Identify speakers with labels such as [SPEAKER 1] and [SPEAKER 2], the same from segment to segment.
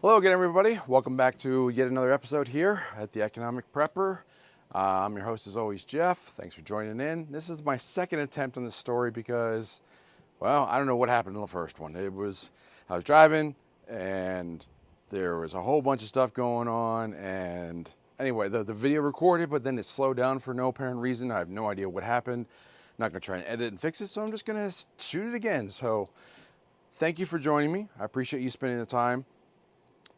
[SPEAKER 1] Hello again, everybody. Welcome back to yet another episode here at the Economic Prepper. I'm your host, as always, Jeff. Thanks for joining in. This is my second attempt on this story because, well, I don't know what happened in the first one. I was driving and there was a whole bunch of stuff going on. And anyway, the video recorded, but then it slowed down for no apparent reason. I have no idea what happened. I'm not going to try and edit and fix it, so I'm just going to shoot it again. So thank you for joining me. I appreciate you spending the time.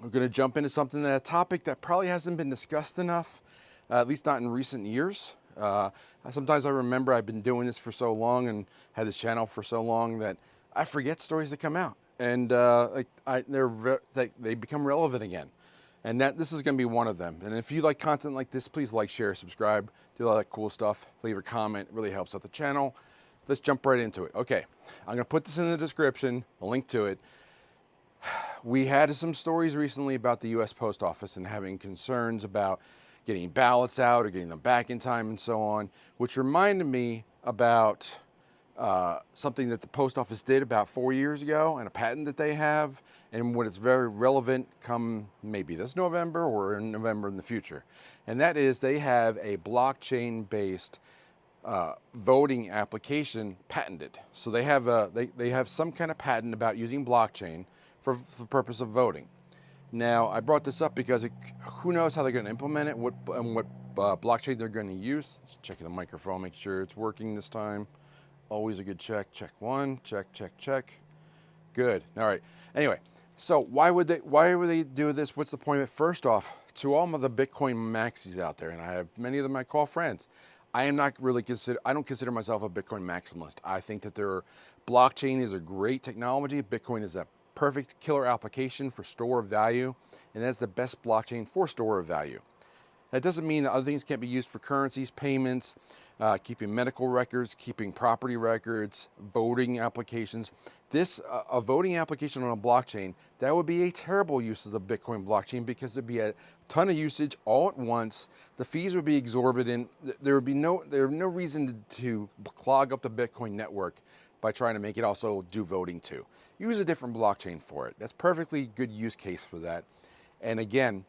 [SPEAKER 1] We're going to jump into something, a topic that probably hasn't been discussed enough, at least not in recent years. Sometimes I remember I've been doing this for so long and had this channel for so long that I forget stories that come out, and they become relevant again. And this is going to be one of them. And if you like content like this, please like, share, subscribe, do all that cool stuff. Leave a comment; it really helps out the channel. Let's jump right into it. Okay, I'm going to put this in the description, a link to it. We had some stories recently about the U.S. Post Office and having concerns about getting ballots out or getting them back in time and so on, which reminded me about something that the Post Office did about 4 years ago and a patent that they have, and when it's very relevant come maybe this November or in November in the future. And that is they have a blockchain-based voting application patented. So they have some kind of patent about using blockchain for the purpose of voting. Now, I brought this up because who knows how they're going to implement it, what blockchain they're going to use. Just checking the microphone, make sure it's working this time. Always a good check. Check one, check. Good. All right. Anyway, so why would they do this? What's the point of it? First off, to all of the Bitcoin maxis out there, and I have many of them I call friends, I don't consider myself a Bitcoin maximalist. I think that blockchain is a great technology. Bitcoin is a perfect killer application for store of value, and that's the best blockchain for store of value. That doesn't mean that other things can't be used for currencies, payments, keeping medical records, keeping property records, voting applications. A voting application on a blockchain, that would be a terrible use of the Bitcoin blockchain because there'd be a ton of usage all at once. The fees would be exorbitant. There would be no reason to clog up the Bitcoin network by trying to make it also do voting too. Use a different blockchain for it. That's perfectly good use case for that. And again,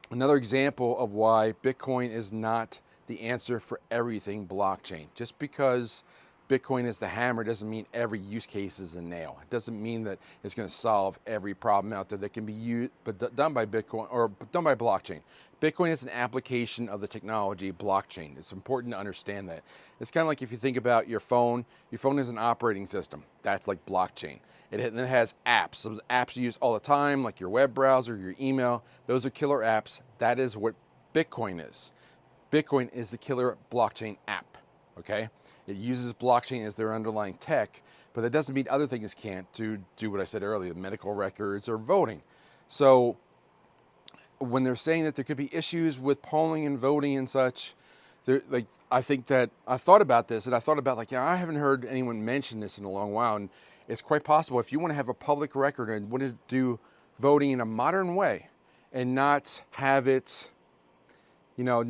[SPEAKER 1] another example of why Bitcoin is not the answer for everything blockchain. Just because Bitcoin is the hammer doesn't mean every use case is a nail. It doesn't mean that it's going to solve every problem out there that can be used, but done by Bitcoin or done by blockchain. Bitcoin is an application of the technology blockchain. It's important to understand that. It's kind of like if you think about your phone. Your phone is an operating system. That's like blockchain. It has apps. So the apps you use all the time, like your web browser, your email. Those are killer apps. That is what Bitcoin is. Bitcoin is the killer blockchain app. Okay? It uses blockchain as their underlying tech, but that doesn't mean other things can't do what I said earlier, medical records or voting. So when they're saying that there could be issues with polling and voting and such, I think that I thought about this, and I thought about I haven't heard anyone mention this in a long while, and it's quite possible if you want to have a public record and want to do voting in a modern way and not have it, not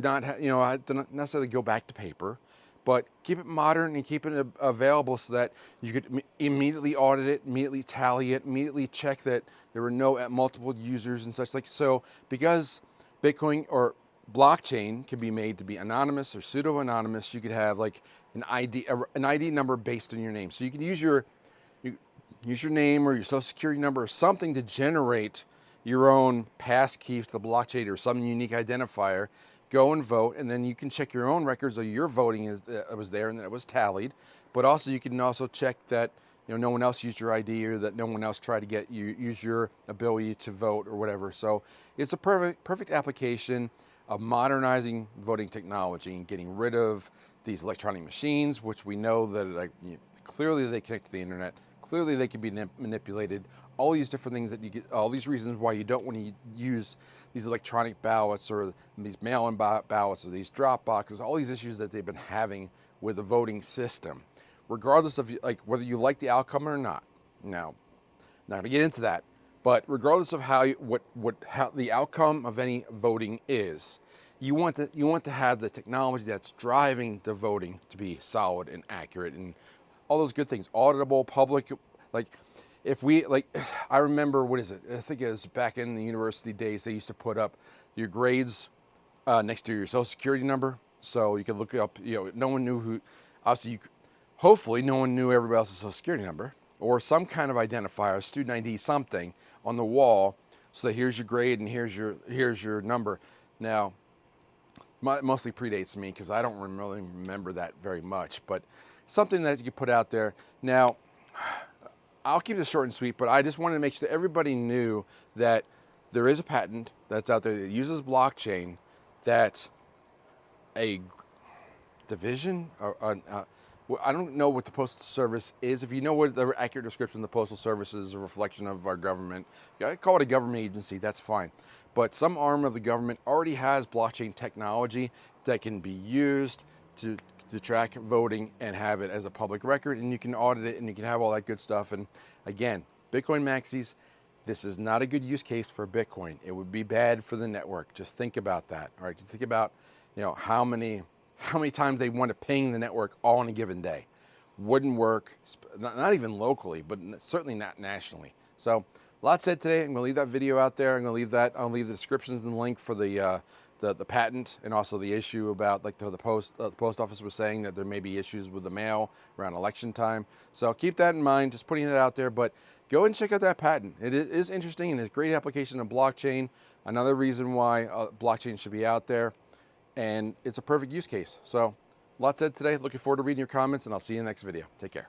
[SPEAKER 1] necessarily go back to paper, but keep it modern and keep it available so that you could immediately audit it, immediately tally it, immediately check that there were no multiple users and such. So because Bitcoin or blockchain can be made to be anonymous or pseudo-anonymous, you could have an ID number based on your name. So you can use your name or your social security number or something to generate your own passkey to the blockchain or some unique identifier. Go and vote, and then you can check your own records of your voting was there and that it was tallied. But also you can also check that no one else used your ID or that no one else tried to use your ability to vote or whatever. So it's a perfect application of modernizing voting technology and getting rid of these electronic machines, which we know that clearly they connect to the internet. Clearly they can be manipulated. All these different things that you get, all these reasons why you don't want to use these electronic ballots or these mail-in ballots or these drop boxes, all these issues that they've been having with the voting system, regardless of whether you like the outcome or not. Now, not going to get into that, but regardless of how the outcome of any voting is, you want to have the technology that's driving the voting to be solid and accurate and all those good things, auditable, public. if we like, I remember, what is it? I think it was back in the university days, they used to put up your grades next to your social security number. So you could look up, you know, no one knew who, obviously, hopefully no one knew everybody else's social security number or some kind of identifier, student ID, something on the wall. So that here's your grade and here's your number. Now, mostly predates me because I don't really remember that very much, but something that you could put out there. Now, I'll keep this short and sweet, but I just wanted to make sure that everybody knew that there is a patent that's out there that uses blockchain, that a division, I don't know what the Postal Service is. If you know what the accurate description of the Postal Service is, a reflection of our government, I call it a government agency, that's fine. But some arm of the government already has blockchain technology that can be used to track voting and have it as a public record, and you can audit it and you can have all that good stuff. And again, Bitcoin maxis, this is not a good use case for Bitcoin. It would be bad for the network. Just think about that. All right, just think about, you know, how many times they want to ping the network all in a given day. Wouldn't work, not even locally, but certainly not nationally. So a lot said today. I'm going to leave that video out there. I'll leave the descriptions and the link for the patent, and also the issue about, like, the post office was saying that there may be issues with the mail around election time. So keep that in mind, just putting it out there. But go and check out that patent. It is interesting and it's a great application of blockchain. Another reason why blockchain should be out there, and it's a perfect use case. So a lot said today. Looking forward to reading your comments, and I'll see you in the next video. Take care.